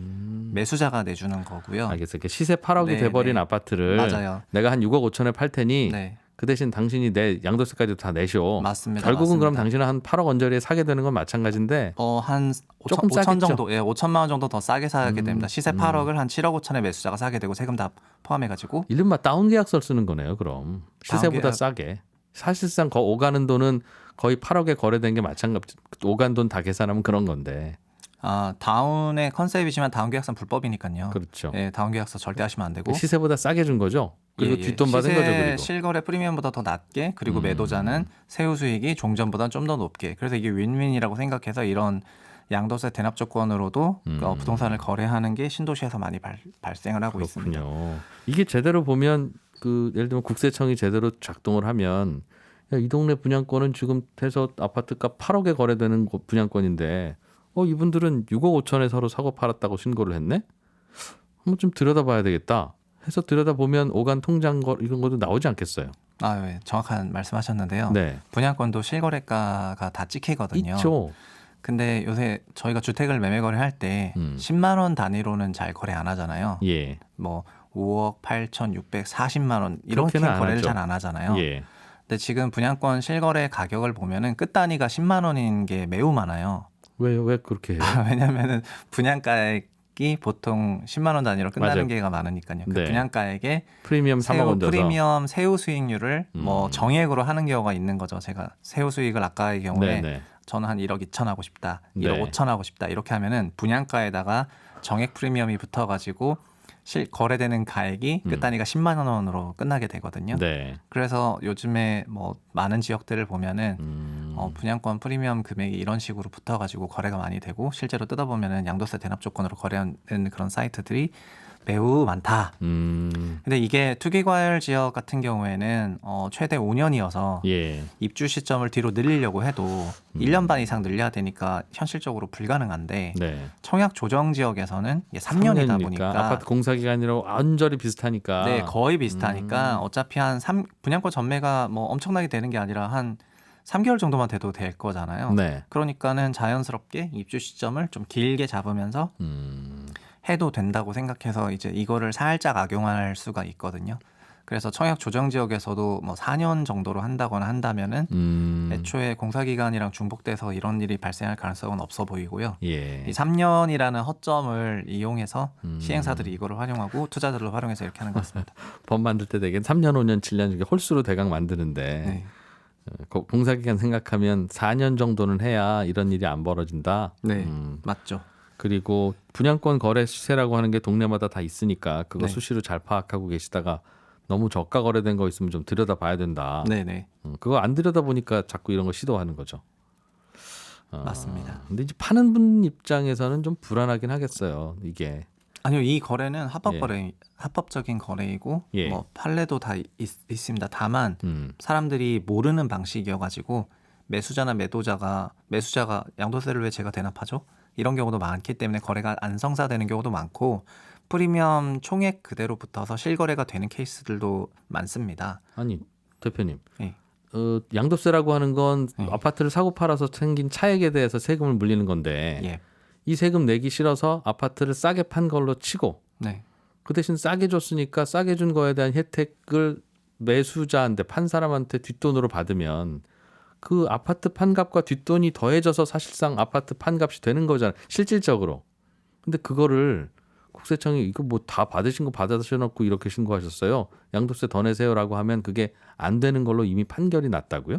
매수자가 내주는 거고요. 알겠어요. 시세 8억이 네, 돼버린 네. 아파트를 맞아요. 내가 한 6억 5천에 팔 테니 네. 그 대신 당신이 내 양도세까지 다 내쇼. 맞습니다. 결국은 그럼 맞습니다. 당신은 한 8억 원저리에 사게 되는 건 마찬가지인데 한 조금 5천 싸겠죠? 정도, 예, 5천만 원 정도 더 싸게 사게 됩니다. 시세 8억을 한 7억 5천에 매수자가 사게 되고 세금 다 포함해가지고 이른바 다운 계약서를 쓰는 거네요. 그럼 시세보다 계약- 싸게. 사실상 오가는 돈은 거의 8억에 거래된 게 마찬가지. 오간 돈 다 계산하면 그런 건데. 다운의 컨셉이지만 다운 계약서는 불법이니까요. 그렇죠. 예, 다운 계약서 절대 하시면 안 되고 시세보다 싸게 준 거죠. 그리고 예, 예. 뒷돈 받은 시세 거죠. 그리고. 실거래 프리미엄보다 더 낮게 그리고 매도자는 세후 수익이 종전보다 좀 더 높게 그래서 이게 윈윈이라고 생각해서 이런 양도세 대납 조건으로도 부동산을 거래하는 게 신도시에서 많이 발생을 하고 있습니다. 그렇군요. 이게 제대로 보면 예를 들면 국세청이 제대로 작동을 하면 야, 이 동네 분양권은 지금 해서 아파트가 8억에 거래되는 분양권인데 이분들은 6억 5천에 서로 사고 팔았다고 신고를 했네. 한번 좀 들여다봐야 되겠다. 해서 들여다보면 오간 통장 이런 것도 나오지 않겠어요. 네, 정확한 말씀하셨는데요. 네. 분양권도 실거래가가 다 찍히거든요. 있죠. 근데 요새 저희가 주택을 매매 거래할 때 10만 원 단위로는 잘 거래 안 하잖아요. 예. 뭐 5억 8,640만 원 이렇게 그렇게는 안 거래를 하죠. 잘 안 하잖아요. 예. 근데 지금 분양권 실거래 가격을 보면은 끝 단위가 10만 원인 게 매우 많아요. 왜 그렇게 해요? 왜냐면은 분양가액이 보통 10만 원 단위로 끝나는 맞아요. 게가 많으니까요. 그 네. 분양가액에 프리미엄 3억 원 줘서. 프리미엄 세후 수익률을 뭐 정액으로 하는 경우가 있는 거죠. 제가 세후 수익을 아까의 경우에 네네. 저는 한 1억 2천 하고 싶다, 1억 네. 5천 하고 싶다 이렇게 하면은 분양가에다가 정액 프리미엄이 붙어가지고 거래되는 가액이 끝 단위가 10만 원으로 끝나게 되거든요. 네. 그래서 요즘에 뭐 많은 지역들을 보면은 음. 분양권 프리미엄 금액이 이런 식으로 붙어가지고 거래가 많이 되고 실제로 뜯어보면은 양도세 대납 조건으로 거래하는 그런 사이트들이 매우 많다. 근데 이게 투기과열 지역 같은 경우에는 최대 5년이어서 예. 입주 시점을 뒤로 늘리려고 해도 1년 반 이상 늘려야 되니까 현실적으로 불가능한데 네. 청약 조정 지역에서는 이게 3년이다 3년이니까 보니까 아파트 공사 기간이라고 완전히 비슷하니까. 네, 거의 비슷하니까 어차피 분양권 전매가 뭐 엄청나게 되는 게 아니라 한 3개월 정도만 돼도 될 거잖아요. 네. 그러니까는 자연스럽게 입주 시점을 좀 길게 잡으면서 해도 된다고 생각해서 이제 이거를 살짝 악용할 수가 있거든요. 그래서 청약 조정 지역에서도 뭐 4년 정도로 한다거나 한다면은 애초에 공사 기간이랑 중복돼서 이런 일이 발생할 가능성은 없어 보이고요. 예. 이 3년이라는 허점을 이용해서 시행사들이 이거를 활용하고 투자자들을 활용해서 이렇게 하는 것 같습니다. 법 만들 때 되게 3년, 5년, 7년 이게 홀수로 대강 만드는데 네. 공사 기간 생각하면 4년 정도는 해야 이런 일이 안 벌어진다. 네, 맞죠. 그리고 분양권 거래 시세라고 하는 게 동네마다 다 있으니까 그거 네. 수시로 잘 파악하고 계시다가 너무 저가 거래된 거 있으면 좀 들여다봐야 된다. 네네. 그거 안 들여다보니까 자꾸 이런 거 시도하는 거죠. 맞습니다. 근데 이제 파는 분 입장에서는 좀 불안하긴 하겠어요. 이게. 아니요, 이 거래는 합법적인 거래이고 예. 뭐 판례도 다 있습니다. 다만 사람들이 모르는 방식이어가지고 매수자나 매도자가 양도세를 왜 제가 대납하죠? 이런 경우도 많기 때문에 거래가 안 성사되는 경우도 많고 프리미엄 총액 그대로 붙어서 실거래가 되는 케이스들도 많습니다. 아니 대표님. 예. 양도세라고 하는 건 예. 아파트를 사고 팔아서 생긴 차액에 대해서 세금을 물리는 건데 예. 이 세금 내기 싫어서 아파트를 싸게 판 걸로 치고 네. 그 대신 싸게 줬으니까 싸게 준 거에 대한 혜택을 매수자한테 판 사람한테 뒷돈으로 받으면 그 아파트 판값과 뒷돈이 더해져서 사실상 아파트 판값이 되는 거잖아요. 실질적으로. 근데 그거를 국세청이 이거 뭐 다 받으신 거 받아셔놓고 이렇게 신고하셨어요. 양도세 더 내세요라고 하면 그게 안 되는 걸로 이미 판결이 났다고요?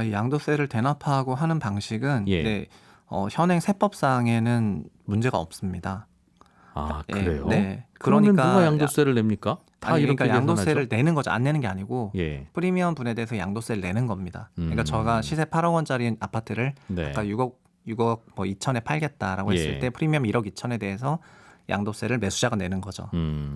이 양도세를 대납하고 하는 방식은 예. 네, 현행 세법상에는 문제가 없습니다. 아 예, 그래요? 네. 그러면 그러니까 누가 양도세를 냅니까? 다 아니, 이렇게 그러니까 양도세를 계산하죠? 내는 거죠. 안 내는 게 아니고 예. 프리미엄 분에 대해서 양도세를 내는 겁니다. 그러니까 제가 시세 8억 원짜리 아파트를 네. 아까 6억 뭐 2천에 팔겠다라고 했을 예. 때 프리미엄 1억 2천에 대해서 양도세를 매수자가 내는 거죠.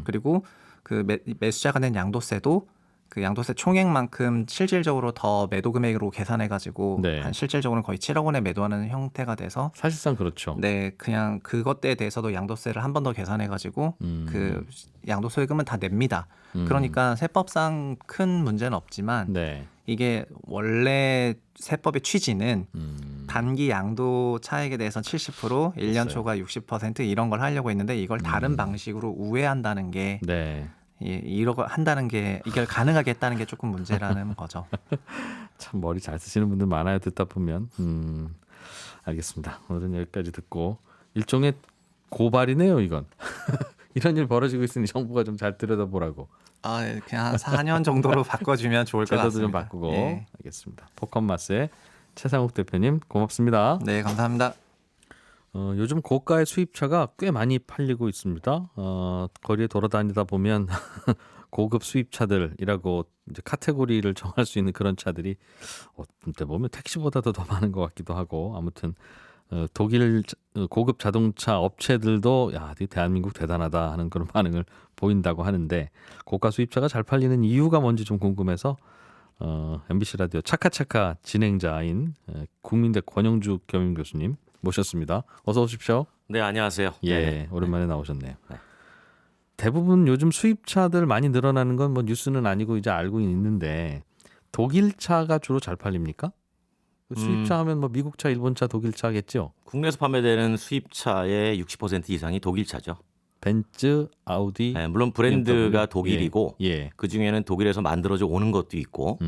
그리고 그 매수자가 낸 양도세도 그 양도세 총액만큼 실질적으로 더 매도 금액으로 계산해 가지고 네. 한 실질적으로는 거의 7억 원에 매도하는 형태가 돼서 사실상 그렇죠. 네, 그냥 그것에 대해서도 양도세를 한 번 더 계산해 가지고 그 양도소액금은 다 냅니다. 그러니까 세법상 큰 문제는 없지만 네. 이게 원래 세법의 취지는 단기 양도 차액에 대해서 70%, 1년 있어요. 초과 60% 이런 걸 하려고 했는데 이걸 다른 방식으로 우회한다는 게 네. 이러고 한다는 게 이걸 가능하게 했다는 게 조금 문제라는 거죠. 참 머리 잘 쓰시는 분들 많아요. 듣다 보면. 알겠습니다. 오늘은 여기까지 듣고 일종의 고발이네요. 이건. 이런 일 벌어지고 있으니 정부가 좀 잘 들여다보라고. 그냥 한 4년 정도로 바꿔주면 좋을 것 제도도 같습니다. 좀 바꾸고. 예. 알겠습니다. 포컴마스의 최상욱 대표님 고맙습니다. 네, 감사합니다. 요즘 고가의 수입차가 꽤 많이 팔리고 있습니다. 거리에 돌아다니다 보면 고급 수입차들이라고 이제 카테고리를 정할 수 있는 그런 차들이 어떤 때 보면 택시보다도 더 많은 것 같기도 하고 아무튼 독일 고급 자동차 업체들도 야, 대한민국 대단하다 하는 그런 반응을 보인다고 하는데 고가 수입차가 잘 팔리는 이유가 뭔지 좀 궁금해서 MBC 라디오 차카차카 진행자인 국민대 권영주 겸임 교수님 모셨습니다. 어서 오십시오. 네, 안녕하세요. 예, 네. 오랜만에 나오셨네요. 네. 대부분 요즘 수입차들 많이 늘어나는 건 뭐 뉴스는 아니고 이제 알고 있는데 독일차가 주로 잘 팔립니까? 수입차 하면 뭐 미국차, 일본차, 독일차겠죠. 국내에서 판매되는 수입차의 60% 이상이 독일차죠. 벤츠, 아우디. 네, 물론 브랜드가 BMW. 독일이고 예. 그 중에는 독일에서 만들어져 오는 것도 있고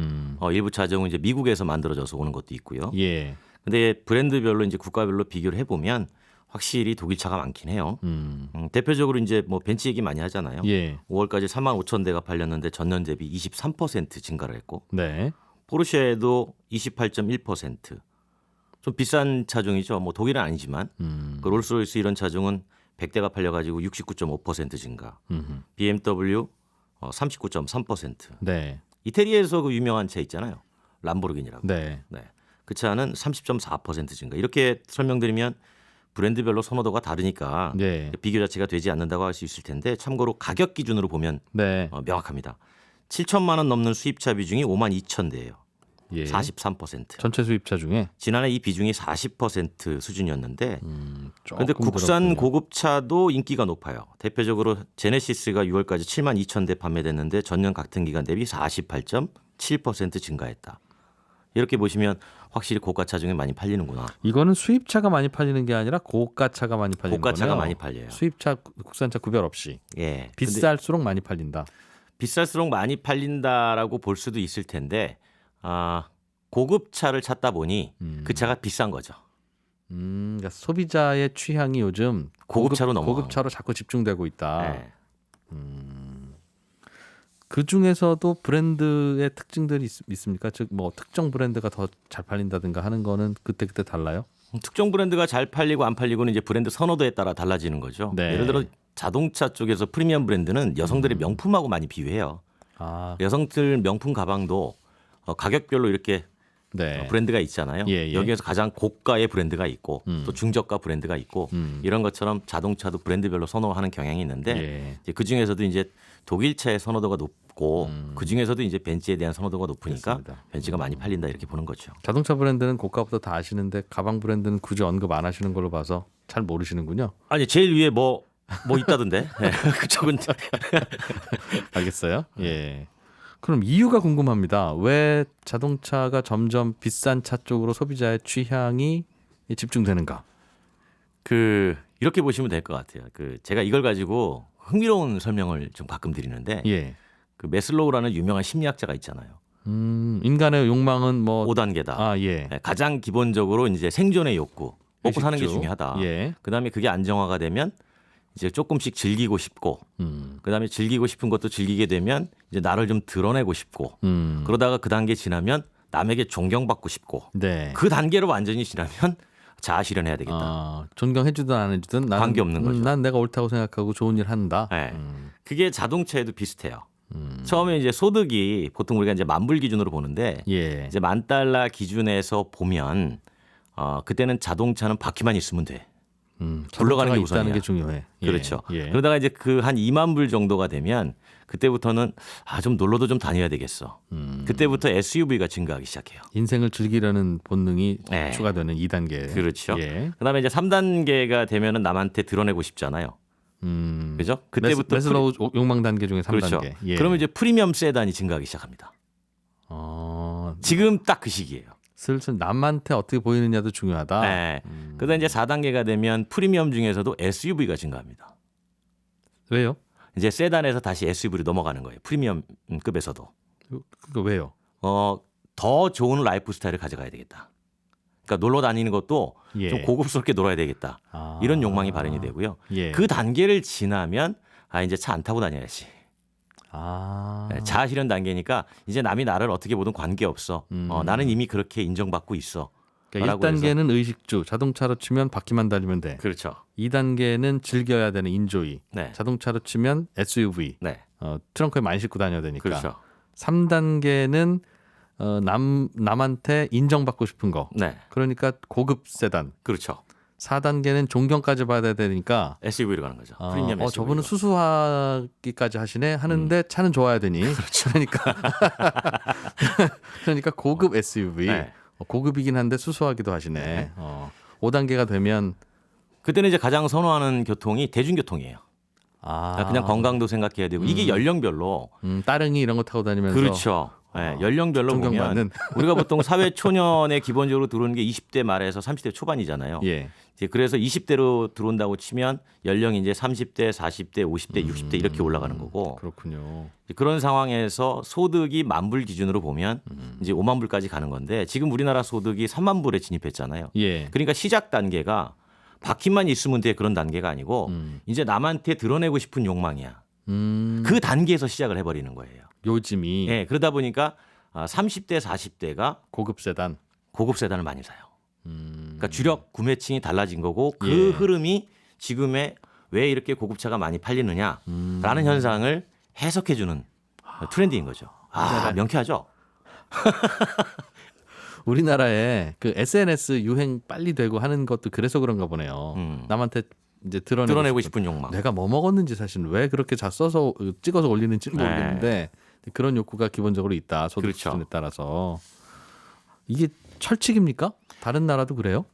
일부 차종은 이제 미국에서 만들어져서 오는 것도 있고요. 예. 근데 브랜드별로 이제 국가별로 비교를 해보면 확실히 독일차가 많긴 해요. 대표적으로 이제 뭐 벤츠 얘기 많이 하잖아요. 예. 5월까지 4만 5천 대가 팔렸는데 전년 대비 23% 증가를 했고 네. 포르쉐도 28.1%. 좀 비싼 차종이죠. 뭐 독일은 아니지만 그 롤스로이스 이런 차종은 100대가 팔려가지고 69.5% 증가. BMW 39.3%. 네. 이태리에서 그 유명한 차 있잖아요. 람보르기니라고. 네. 네. 그 차는 30.4% 증가. 이렇게 설명드리면 브랜드별로 선호도가 다르니까 네. 비교 자체가 되지 않는다고 할 수 있을 텐데 참고로 가격 기준으로 보면 네. 명확합니다. 7천만 원 넘는 수입차 비중이 5만 2천 대예요. 예. 43%. 전체 수입차 중에 지난해 이 비중이 40% 수준이었는데 조금 그런데 국산 늘었군요. 고급차도 인기가 높아요. 대표적으로 제네시스가 6월까지 7만 2천 대 판매됐는데 전년 같은 기간 대비 48.7% 증가했다. 이렇게 보시면 확실히 고가차 중에 많이 팔리는구나. 이거는 수입차가 많이 팔리는 게 아니라 고가차가 많이 팔리는 고가차가 거네요. 많이 팔려요. 수입차, 국산차 구별 없이 예. 근데 비쌀수록 많이 팔린다. 비쌀수록 많이 팔린다라고 볼 수도 있을 텐데 고급차를 찾다 보니 그 차가 비싼 거죠. 그러니까 소비자의 취향이 요즘 고급차로 넘어가는 고급차로 자꾸 집중되고 있다. 예. 그 중에서도 브랜드의 특징들이 있습니까? 즉 뭐 특정 브랜드가 더 잘 팔린다든가 하는 거는 그때 달라요? 특정 브랜드가 잘 팔리고 안 팔리고는 이제 브랜드 선호도에 따라 달라지는 거죠. 네. 예를 들어 자동차 쪽에서 프리미엄 브랜드는 여성들의 명품하고 많이 비유해요. 아, 여성들 명품 가방도 가격별로 이렇게 네. 브랜드가 있잖아요. 예, 예. 여기에서 가장 고가의 브랜드가 있고 또 중저가 브랜드가 있고 이런 것처럼 자동차도 브랜드별로 선호하는 경향이 있는데 예. 이제 그 중에서도 이제 독일차의 선호도가 높고 그 중에서도 이제 벤츠에 대한 선호도가 높으니까 그렇습니다. 벤츠가 많이 팔린다 이렇게 보는 거죠. 자동차 브랜드는 고가부터 다 아시는데 가방 브랜드는 굳이 언급 안 하시는 걸로 봐서 잘 모르시는군요. 아니 제일 위에 뭐 있다던데 네, 그쪽은 알겠어요. 예. 그럼 이유가 궁금합니다. 왜 자동차가 점점 비싼 차 쪽으로 소비자의 취향이 집중되는가? 이렇게 보시면 될 것 같아요. 제가 이걸 가지고 흥미로운 설명을 좀 가끔 드리는데 예. 그 메슬로우라는 유명한 심리학자가 있잖아요. 인간의 욕망은 뭐 5단계다. 아, 예. 가장 기본적으로 이제 생존의 욕구, 먹고 사는 게 의식주. 중요하다. 예. 그다음에 그게 안정화가 되면 이제 조금씩 즐기고 싶고, 그다음에 즐기고 싶은 것도 즐기게 되면 이제 나를 좀 드러내고 싶고, 그러다가 그 단계 지나면 남에게 존경받고 싶고, 네. 그 단계로 완전히 지나면 자아 실현해야 되겠다. 존경해주든 안 해주든 나는, 관계없는 거죠. 난 내가 옳다고 생각하고 좋은 일 한다. 네. 그게 자동차에도 비슷해요. 처음에 이제 소득이 보통 우리가 이제 만불 기준으로 보는데 예. 이제 $10,000 기준에서 보면 그때는 자동차는 바퀴만 있으면 돼. 굴러가는 게 자동차가 있다는 우선이야. 게 중요해. 예. 그렇죠. 예. 그러다가 이제 그 한 2만 불 정도가 되면 그때부터는 좀 놀러도 좀 다녀야 되겠어. 그때부터 SUV가 증가하기 시작해요. 인생을 즐기려는 본능이 네. 추가되는 2단계. 그렇죠. 예. 그다음에 이제 3단계가 되면은 남한테 드러내고 싶잖아요. 그죠? 그때부터 메슬로우 욕망 단계 중에 3단계. 그렇죠. 예. 그러면 이제 프리미엄 세단이 증가하기 시작합니다. 지금 딱 그 시기예요. 슬슬 남한테 어떻게 보이느냐도 중요하다. 네. 그다음 이제 4단계가 되면 프리미엄 중에서도 SUV가 증가합니다. 왜요? 이제 세단에서 다시 SUV로 넘어가는 거예요. 프리미엄급에서도. 그거 왜요? 더 좋은 라이프 스타일을 가져가야 되겠다. 그러니까 놀러 다니는 것도 예. 좀 고급스럽게 놀아야 되겠다. 이런 욕망이 발현이 되고요. 예. 그 단계를 지나면 이제 차 안 타고 다녀야지. 자아 실현 단계니까 이제 남이 나를 어떻게 보든 관계없어. 나는 이미 그렇게 인정받고 있어. 그러니까 1단계는 의식주, 자동차로 치면 바퀴만 달리면 돼. 그렇죠. 2단계는 즐겨야 되는 인조이, 네. 자동차로 치면 SUV, 네. 트렁크에 많이 싣고 다녀야 되니까. 그렇죠. 3단계는 남한테 인정받고 싶은 거. 네. 그러니까 고급 세단. 그렇죠. 4단계는 존경까지 받아야 되니까 SUV로 가는 거죠. 프리미엄 SUV. 저분은 수수하기까지 하시네 하는데 차는 좋아야 되니. 그러니까 그러니까 고급 SUV. 네. 고급이긴 한데 수수하기도 하시네. 네. 5단계가 되면 그때는 이제 가장 선호하는 교통이 대중교통이에요. 그냥 건강도 생각해야 되고 이게 연령별로 따릉이 이런 거 타고 다니면서 그렇죠. 네, 연령별로 존경받는. 보면 우리가 보통 사회 초년에 기본적으로 들어오는 게 20대 말에서 30대 초반이잖아요. 예. 이제 그래서 20대로 들어온다고 치면 연령이 이제 30대, 40대, 50대, 60대 이렇게 올라가는 거고. 그렇군요. 그런 상황에서 소득이 10,000불 기준으로 보면 이제 50,000불까지 가는 건데 지금 우리나라 소득이 30,000불에 진입했잖아요. 예. 그러니까 시작 단계가 바퀴만 있으면 돼 그런 단계가 아니고 이제 남한테 드러내고 싶은 욕망이야. 그 단계에서 시작을 해버리는 거예요. 요즘이 네, 그러다 보니까 30대, 40대가 고급 세단. 고급 세단을 많이 사요. 그러니까 주력 구매층이 달라진 거고 그 예. 흐름이 지금의 왜 이렇게 고급차가 많이 팔리느냐라는 현상을 해석해주는 트렌드인 거죠. 명쾌하죠? 우리나라에 그 SNS 유행 빨리 되고 하는 것도 그래서 그런가 보네요. 남한테 이제 드러내고 싶은 욕망. 내가 뭐 먹었는지 사실 왜 그렇게 잘 써서 찍어서 올리는지는 모르겠는데 그런 욕구가 기본적으로 있다. 소득 그렇죠. 수준에 따라서. 이게 철칙입니까? 다른 나라도 그래요?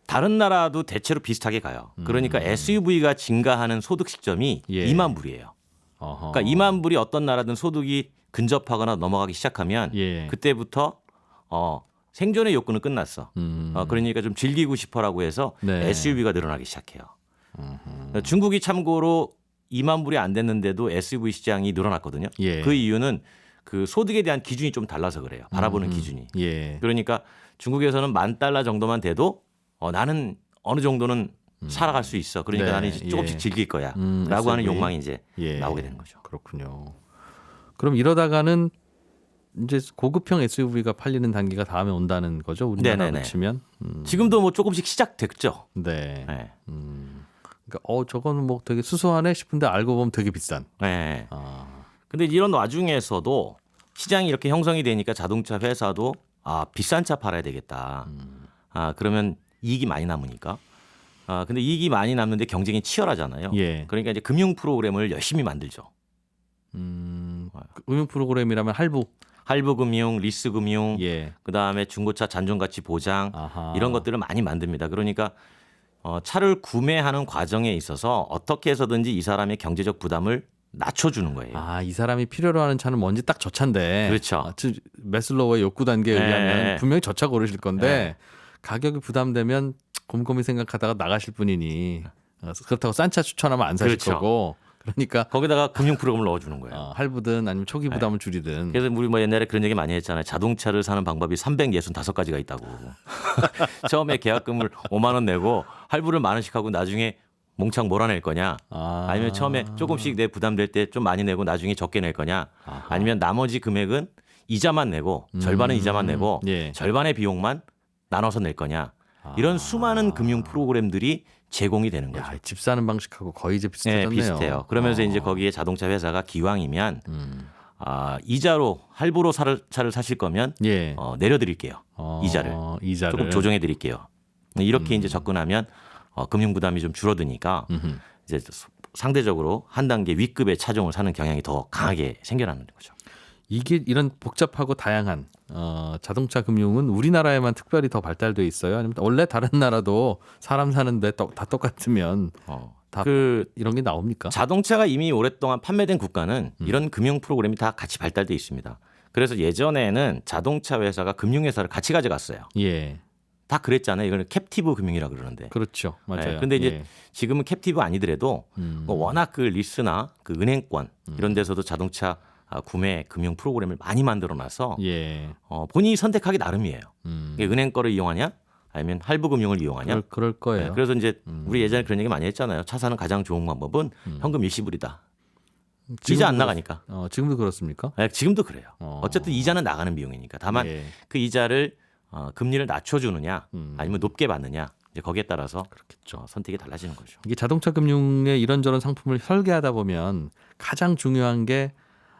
다른 나라도 대체로 비슷하게 가요. 그러니까 SUV가 증가하는 소득 시점이 예. 20,000불이에요. 그러니까 20,000불이 어떤 나라든 소득이 근접하거나 넘어가기 시작하면 예. 그때부터 생존의 욕구는 끝났어. 그러니까 좀 즐기고 싶어라고 해서 네. SUV가 늘어나기 시작해요. 중국이 참고로 20,000불이 안 됐는데도 SUV 시장이 늘어났거든요. 예. 그 이유는 그 소득에 대한 기준이 좀 달라서 그래요. 바라보는 기준이. 예. 그러니까 중국에서는 $10,000 정도만 돼도 나는 어느 정도는 살아갈 수 있어. 그러니까 네. 나는 이제 조금씩 예. 즐길 거야. 라고 하는 SUV. 욕망이 이제 예. 나오게 되는 거죠. 그렇군요. 그럼 이러다가는 이제 고급형 SUV가 팔리는 단계가 다음에 온다는 거죠? 우리나라로 네네네. 치면. 지금도 뭐 조금씩 시작됐죠. 네. 네. 그러니까 저거는 뭐 되게 수수하네 싶은데 알고 보면 되게 비싼. 네. 근데 이런 와중에서도 시장이 이렇게 형성이 되니까 자동차 회사도 비싼 차 팔아야 되겠다. 그러면 이익이 많이 남으니까. 근데 이익이 많이 남는데 경쟁이 치열하잖아요. 예. 그러니까 이제 금융 프로그램을 열심히 만들죠. 금융 프로그램이라면 할부금융, 리스금융, 예. 그다음에 중고차 잔존가치 보장 아하. 이런 것들을 많이 만듭니다. 그러니까 차를 구매하는 과정에 있어서 어떻게 해서든지 이 사람의 경제적 부담을 낮춰주는 거예요. 이 사람이 필요로 하는 차는 뭔지 딱 저 차인데. 그렇죠. 매슬로우의 욕구 단계에 네. 의하면 분명히 저 차 고르실 건데 네. 가격이 부담되면 곰곰이 생각하다가 나가실 분이니 그렇다고 싼 차 추천하면 안 사실 그렇죠. 거고. 그러니까 거기다가 금융 프로그램을 넣어주는 거예요. 할부든 아니면 초기 부담을 줄이든. 그래서 우리 뭐 옛날에 그런 얘기 많이 했잖아요. 자동차를 사는 방법이 365가지가 있다고. 처음에 계약금을 5만 원 내고 할부를 10,000원씩 하고 나중에 몽창 몰아낼 거냐. 아니면 처음에 조금씩 내 부담될 때 좀 많이 내고 나중에 적게 낼 거냐. 아니면 나머지 금액은 이자만 내고 절반은 이자만 내고 예. 절반의 비용만 나눠서 낼 거냐. 이런 수많은 금융 프로그램들이 제공이 되는 거죠. 집 사는 방식하고 거의 이제 네, 비슷해졌네요. 비슷해요. 그러면서 이제 거기에 자동차 회사가 기왕이면 이자로 할부로 차를 사실 거면 예. 내려드릴게요. 이자를 조금 조정해 드릴게요. 이렇게 이제 접근하면 금융 부담이 좀 줄어드니까 이제 상대적으로 한 단계 윗급의 차종을 사는 경향이 더 강하게 생겨나는 거죠. 이게 이런 복잡하고 다양한 자동차 금융은 우리나라에만 특별히 더 발달돼 있어요? 아니면 원래 다른 나라도 사람 사는데 다 똑같으면 다 이런 게 나옵니까? 자동차가 이미 오랫동안 판매된 국가는 이런 금융 프로그램이 다 같이 발달돼 있습니다. 그래서 예전에는 자동차 회사가 금융 회사를 같이 가져갔어요. 예. 다 그랬잖아요. 이거는 캡티브 금융이라 그러는데. 그렇죠. 맞아요. 네, 근데 이제 예. 지금은 캡티브 아니더라도 뭐 워낙 그 리스나 그 은행권 이런 데서도 자동차 구매 금융 프로그램을 많이 만들어놔서 예. 본인이 선택하기 나름이에요. 음. 이게 은행 거를 이용하냐, 아니면 할부 금융을 이용하냐. 그럴 거예요. 네, 그래서 이제 우리 예전에 그런 얘기 많이 했잖아요. 차 사는 가장 좋은 방법은 현금 일시불이다. 이자 안 나가니까. 지금도 그렇습니까? 네, 지금도 그래요. 어. 어쨌든 이자는 나가는 비용이니까. 다만 예. 그 이자를 금리를 낮춰주느냐, 아니면 높게 받느냐, 이제 거기에 따라서 그렇겠죠. 선택이 달라지는 거죠. 이게 자동차 금융의 이런저런 상품을 설계하다 보면 가장 중요한 게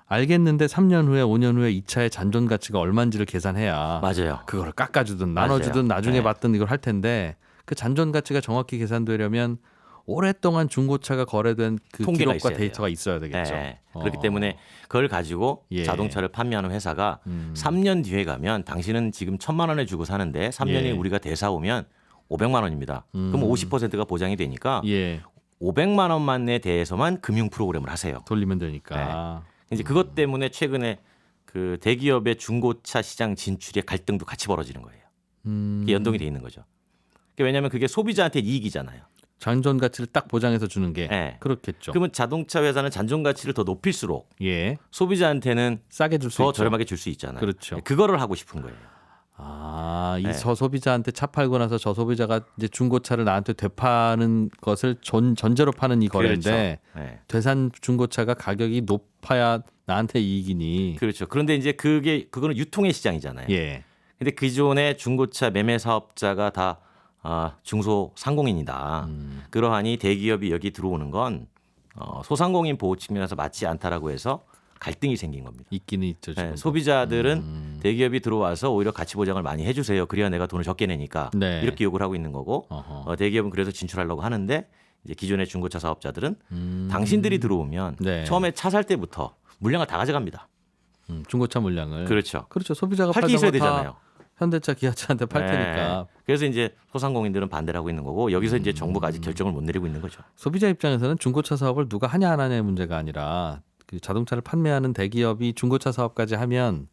알겠는데 3년 후에 5년 후에 이 차의 잔존 가치가 얼마인지를 계산해야 맞아요. 그거를 깎아주든 나눠주든 맞아요. 나중에 네. 받든 이걸 할 텐데 그 잔존 가치가 정확히 계산되려면 오랫동안 중고차가 거래된 그 통계가 기록과 있어야 데이터가 있어야 되겠죠. 네. 그렇기 때문에 그걸 가지고 예. 자동차를 판매하는 회사가 3년 뒤에 가면 당신은 지금 1,000만 원에 주고 사는데 3년이 예. 우리가 대사오면 500만 원입니다. 그럼 50%가 보장이 되니까 예, 500만 원만에 대해서만 금융 프로그램을 하세요. 돌리면 되니까. 이제 그것 때문에 최근에 그 대기업의 중고차 시장 진출의 갈등도 같이 벌어지는 거예요. 이게 연동이 돼 있는 거죠. 왜냐하면 그게 소비자한테 이익이잖아요. 잔존 가치를 딱 보장해서 주는 게 네. 그렇겠죠. 그러면 자동차 회사는 잔존 가치를 더 높일수록 예, 소비자한테는 싸게 줄 수 더 있죠. 저렴하게 줄 수 있잖아요. 그렇죠. 그거를 하고 싶은 거예요. 이 네. 저 소비자한테 차 팔고 나서 저 소비자가 이제 중고차를 나한테 되파는 것을 전제로 파는 이 거래인데 그렇죠. 네. 되산 중고차가 가격이 높아야 나한테 이익이니. 그렇죠. 그런데 이제 그거는 유통의 시장이잖아요. 예. 근데 기존의 중고차 매매 사업자가 다 중소 상공인이다. 그러하니 대기업이 여기 들어오는 건 소상공인 보호 측면에서 맞지 않다라고 해서 갈등이 생긴 겁니다. 있기는 있죠. 지금. 네, 소비자들은 대기업이 들어와서 오히려 가치 보장을 많이 해주세요. 그래야 내가 돈을 적게 내니까 네. 이렇게 요구를 하고 있는 거고 어허. 대기업은 그래서 진출하려고 하는데 이제 기존의 중고차 사업자들은 당신들이 들어오면 네. 처음에 차 살 때부터 물량을 다 가져갑니다. 중고차 물량을. 그렇죠. 그렇죠. 소비자가 팔 게 있어야 팔다가 다 되잖아요. 현대차, 기아차한테 팔 네. 테니까. 그래서 이제 소상공인들은 반대를 하고 있는 거고 여기서 이제 정부가 아직 결정을 못 내리고 있는 거죠. 소비자 입장에서는 중고차 사업을 누가 하냐 안 하냐의 문제가 아니라 그 자동차를 판매하는 대기업이 중고차 사업까지 하면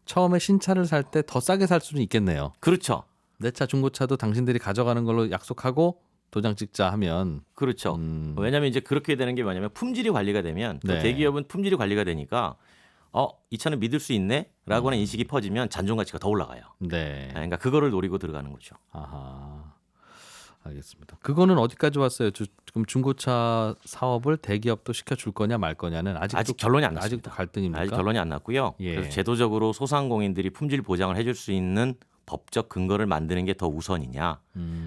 처음에 신차를 살 때 더 싸게 살 수는 있겠네요. 그렇죠. 내 차 중고차도 당신들이 가져가는 걸로 약속하고 도장 찍자 하면. 그렇죠. 왜냐하면 이제 그렇게 되는 게 뭐냐면 품질이 관리가 되면 또 네. 대기업은 품질이 관리가 되니까 이 차는 믿을 수 있네라고 하는 인식이 퍼지면 잔존 가치가 더 올라가요. 네. 그러니까 그거를 노리고 들어가는 거죠. 아하. 알겠습니다. 그거는 어디까지 왔어요? 지금 중고차 사업을 대기업도 시켜줄 거냐 말 거냐는 아직 결론이 안 났습니다. 아직도 갈등입니까? 아직 결론이 안 났고요. 예. 그래서 제도적으로 소상공인들이 품질 보장을 해줄 수 있는 법적 근거를 만드는 게 더 우선이냐,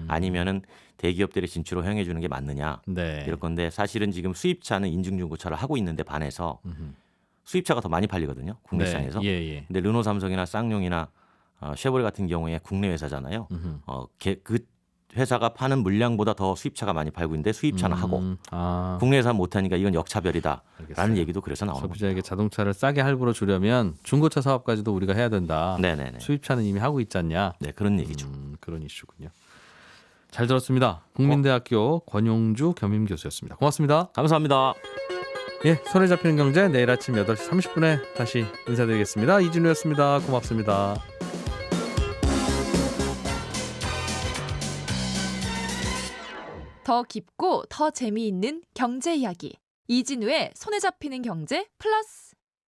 아니면은 대기업들의 진출을 허용해 주는 게 맞느냐 네. 이럴 건데 사실은 지금 수입차는 인증중고차를 하고 있는데 반해서 수입차가 더 많이 팔리거든요. 국내 네. 시장에서. 예. 근데 르노, 삼성이나 쌍용이나 쉐보레 같은 경우에 국내 회사잖아요. 그 회사가 파는 물량보다 더 수입차가 많이 팔고 있는데 수입차는 하고 국내 회사 못하니까 이건 역차별이다라는 알겠어요. 얘기도 그래서 나오는 거죠. 소비자에게 자동차를 싸게 할부로 주려면 중고차 사업까지도 우리가 해야 된다. 네네네. 수입차는 이미 하고 있지 않냐. 네 그런 얘기죠. 그런 이슈군요. 잘 들었습니다. 국민대학교 권용주 겸임 교수였습니다. 고맙습니다. 감사합니다. 예, 손에 잡히는 경제 내일 아침 8시 30분에 다시 인사드리겠습니다. 이진우였습니다. 고맙습니다. 더 깊고 더 재미있는 경제 이야기 이진우의 손에 잡히는 경제 플러스